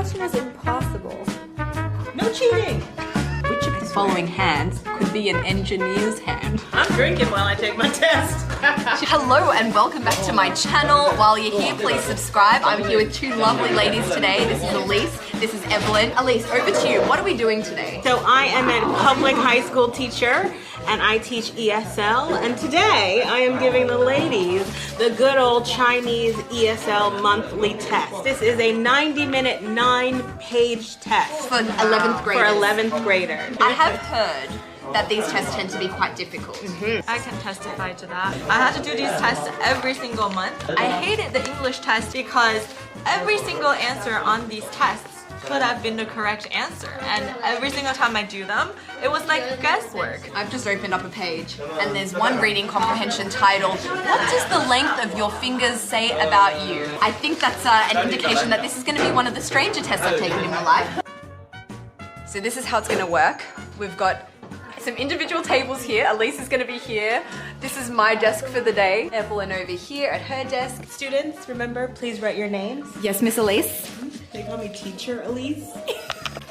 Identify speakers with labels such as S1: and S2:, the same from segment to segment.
S1: question is impossible.
S2: No cheating.
S3: Which of the following hands could be an engineer's hand?
S2: I'm drinking while I take my test.
S3: Hello and welcome back to my channel. While you're here, please subscribe. I'm here with two lovely ladies today. This is Elise, this is Evelyn. Elise, over to you. What are we doing today?
S2: So I am a public high school teacher and I teach ESL, and today I am giving the ladies the good old Chinese ESL monthly test. This is a 90-minute, 9-page test.
S3: For 11th graders.
S2: For 11th graders.
S3: I have heard that these tests tend to be quite difficult.
S4: I can testify to that. I had to do these tests every single month. I hated the English test because every single answer on these tests could have been the correct answer, and every single time I do them, it was like guesswork.
S3: I've just opened up a page and there's one reading comprehension titled, "What does the length of your fingers say about you?" I think that's an indication that this is going to be one of the stranger tests I've taken in my life. So this is how it's going to work. We've got some individual tables here. Elise is going to be here. This is my desk for the day. Evelyn over here at her desk.
S2: Students, remember, please write your names.
S3: Yes, Miss Elise.
S2: They call me Teacher Elise.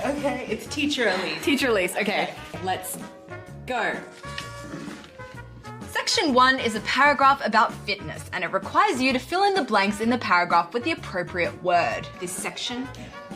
S2: Okay, it's Teacher Elise.
S3: Teacher Elise, okay. Let's go. Section 1 is a paragraph about fitness, and it requires you to fill in the blanks in the paragraph with the appropriate word. This section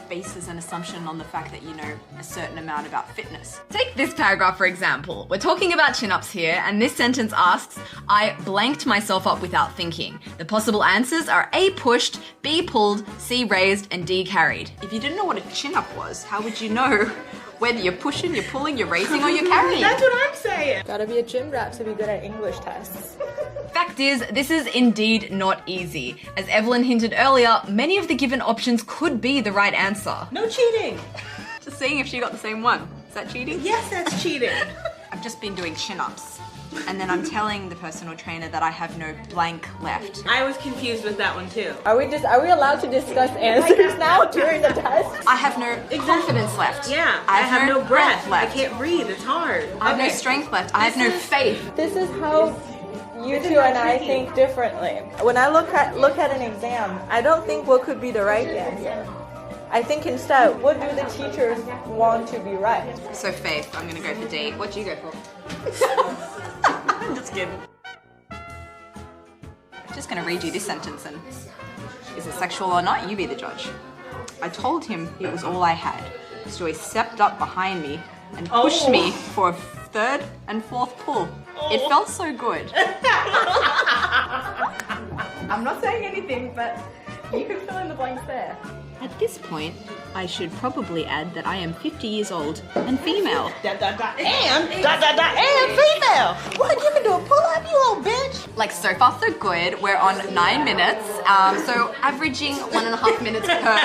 S3: bases an assumption on the fact that you know a certain amount about fitness. Take this paragraph for example. We're talking about chin-ups here, and this sentence asks, "I blanked myself up without thinking." The possible answers are A, pushed, B, pulled, C, raised, and D, carried. If you didn't know what a chin-up was, how would you know whether you're pushing, you're pulling, you're raising, or you're carrying?
S2: That's what I'm saying.
S1: Gotta be a gym rat to be good at English tests.
S3: Fact is, this is indeed not easy. As Evelyn hinted earlier, many of the given options could be the right answer.
S2: No cheating.
S3: Just seeing if she got the same one. Is that cheating?
S2: Yes, that's cheating.
S3: I've just been doing chin-ups, and then I'm telling the personal trainer that I have no blank left.
S2: I was confused with that one too.
S1: Are we allowed to discuss answers now during the test?
S3: I have no confidence left.
S2: Yeah, I have no breath. I
S3: left.
S2: can't breathe, it's hard.
S3: I have no strength left. I have no faith.
S1: This is how you two and I think differently. When I look at an exam, I don't think what could be the right answer. I think instead, what do the teachers want to be right?
S3: So faith, I'm gonna go for D. What do you go for? I'm just kidding. I'm just gonna read you this sentence, and is it sexual or not? You be the judge. I told him it was all I had, so he stepped up behind me and pushed me for a third and fourth pull. It felt so good. I'm not saying anything, but you can fill in the blanks there. At this point, I should probably add that I am 50 years old and female.
S2: And female. What, you can do a pull-up, you little bitch?
S3: Like, so far so good. We're on 9 minutes, so averaging 1.5 minutes per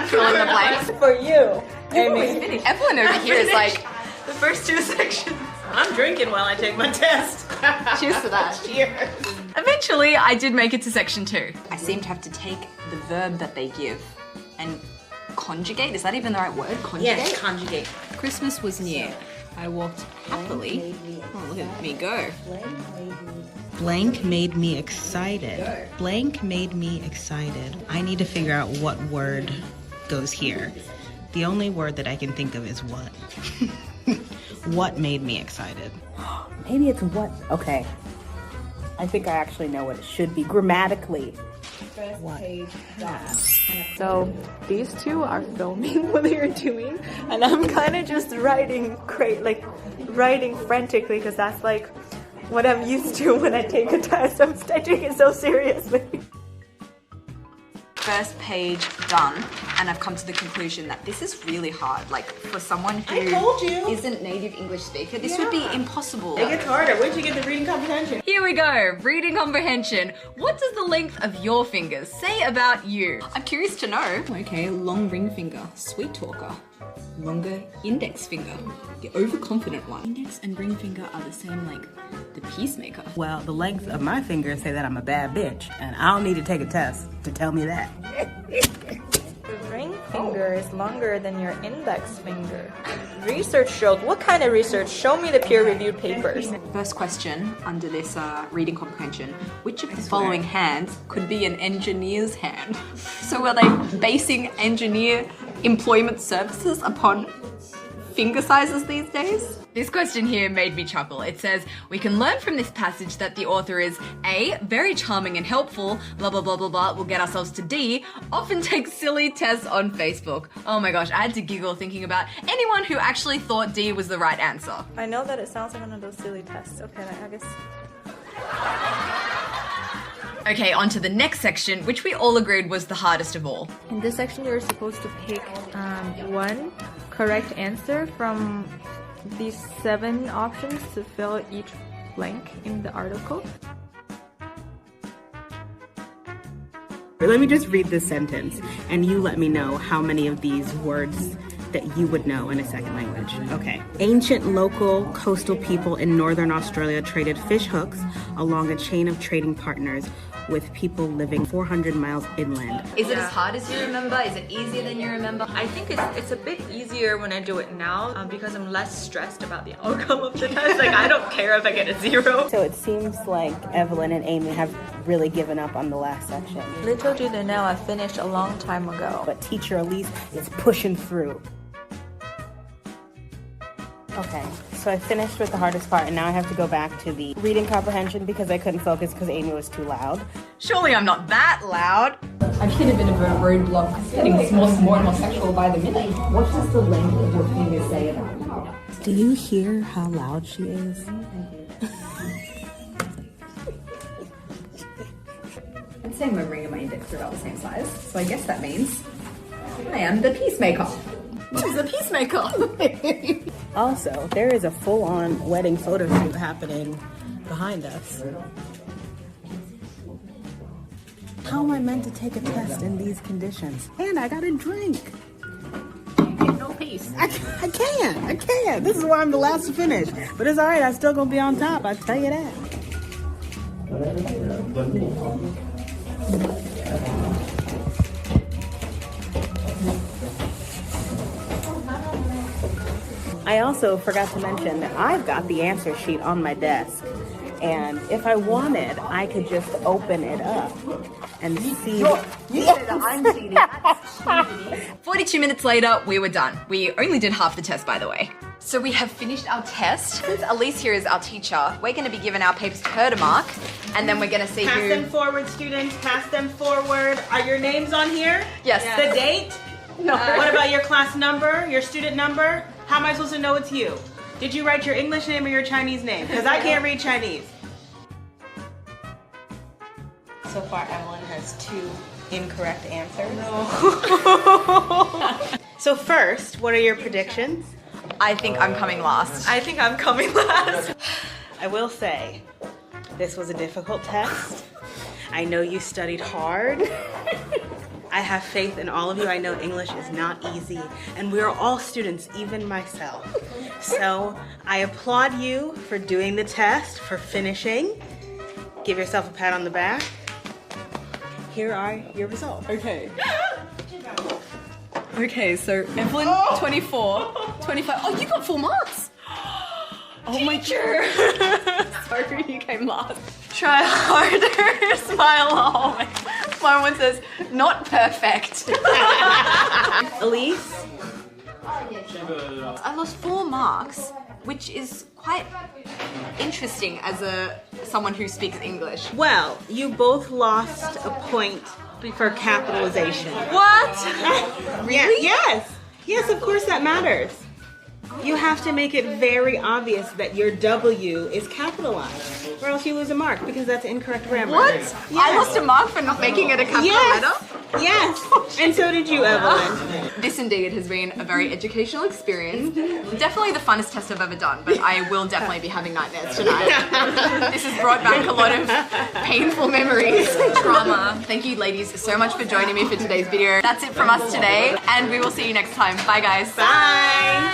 S3: fill in the blanks.
S1: For you, Amy.
S3: Evelyn over here is like the first two sections.
S2: I'm drinking while I take my test.
S3: Cheers to that.
S2: Cheers.
S3: Eventually, I did make it to section 2. I seem to have to take the verb that they give and conjugate. Is that even the right word? Conjugate?
S2: Yes, conjugate.
S3: Christmas was near. I walked happily. Oh, look at me go.
S5: Blank made me excited. Blank made me excited. I need to figure out what word goes here. The only word that I can think of is what. What made me excited?
S6: Maybe it's what? Okay. I think I actually know what it should be grammatically.
S1: So these two are filming what they're doing, and I'm kind of just writing frantically because that's like what I'm used to when I take a test. I'm taking it so seriously.
S3: First page done, and I've come to the conclusion that this is really hard. Like, for someone who isn't native English speaker, this would be impossible.
S2: It gets harder. Where'd you get the reading comprehension?
S3: Here we go, reading comprehension. What does the length of your fingers say about you? I'm curious to know. Okay, long ring finger, sweet talker. Longer index finger, the overconfident one. Index and ring finger are the same like the peacemaker.
S5: Well, the length of my fingers say that I'm a bad bitch, and I don't need to take a test to tell me that.
S1: Your ring finger is longer than your index finger. Research showed. What kind of research? Show me the peer-reviewed papers.
S3: First question under this reading comprehension. Which of the following hands could be an engineer's hand? So are they basing engineer employment services upon finger sizes these days? This question here made me chuckle. It says, we can learn from this passage that the author is A, very charming and helpful, blah, blah, blah, blah, blah, we'll get ourselves to D, often takes silly tests on Facebook. Oh my gosh, I had to giggle thinking about anyone who actually thought D was the right answer.
S1: I know that it sounds like one of those silly tests. Okay, I guess.
S3: Okay, on to the next section, which we all agreed was the hardest of all.
S1: In this section, you're supposed to pick one correct answer from these 7 options to fill each blank in the article.
S5: Let me just read this sentence, and you let me know how many of these words that you would know in a second language. Okay. Ancient local coastal people in northern Australia traded fish hooks along a chain of trading partners with people living 400 miles inland.
S3: Is it as hard as you remember? Is it easier than you remember?
S4: I think it's a bit easier when I do it now because I'm less stressed about the outcome of the test. Like, I don't care if I get a 0.
S6: So it seems like Evelyn and Amy have really given up on the last section.
S1: Little do they know I finished a long time ago.
S6: But teacher Elise is pushing through. Okay, so I finished with the hardest part, and now I have to go back to the reading comprehension because I couldn't focus because Amy was too loud.
S3: Surely I'm not that loud.
S7: I've hit a bit of a roadblock. It's getting more and more sexual by the minute. What does the length of your finger say about you?
S5: Do you hear how loud she is?
S7: I'd say my ring and my index are about the same size, so I guess that means I am the peacemaker. Who's the peacemaker?
S6: Also, there is a full-on wedding photo shoot happening behind us. How am I meant to take a test in these conditions? And I gotta drink.
S7: No peace.
S6: I can't. This is why I'm the last to finish. But it's alright, I'm still gonna be on top, I'll tell you that. I also forgot to mention that I've got the answer sheet on my desk. And if I wanted, I could just open it up and see.
S7: I'm cheating.
S3: 42 minutes later, we were done. We only did half the test, by the way. So we have finished our test. Since Elise here is our teacher, we're going to be giving our papers to her to mark, and then we're going to see
S2: Pass
S3: who...
S2: them forward, students. Pass them forward. Are your names on here?
S3: Yes.
S2: The date?
S3: No.
S2: What about your class number, your student number? How am I supposed to know it's you? Did you write your English name or your Chinese name? Because I can't read Chinese. So far, Evelyn has 2 incorrect answers. No. So first, what are your predictions?
S3: I think I'm coming last.
S4: I think I'm coming last.
S2: I will say, this was a difficult test. I know you studied hard. I have faith in all of you. I know English is not easy, and we are all students, even myself. So I applaud you for doing the test, for finishing. Give yourself a pat on the back. Here are your results.
S3: Okay. Okay, so Evelyn, 24, 25. Oh, you got 4 marks. Oh my God. Sorry, you came last.
S4: Try harder, smile always.
S3: My one says, not perfect.
S2: Elise?
S3: I lost 4 marks, which is quite interesting as someone who speaks English.
S2: Well, you both lost a point for capitalization.
S4: What?
S2: Really? Yes, of course that matters. You have to make it very obvious that your W is capitalized, or else you lose a mark because that's incorrect grammar.
S3: What?
S2: Yes.
S3: I lost a mark for not making it a capital letter?
S2: Yes, and so did you, Evelyn.
S3: This indeed has been a very educational experience. Definitely the funnest test I've ever done, but I will definitely be having nightmares tonight. This has brought back a lot of painful memories, trauma. Thank you ladies so much for joining me for today's video. That's it from us today, and we will see you next time. Bye guys.
S2: Bye.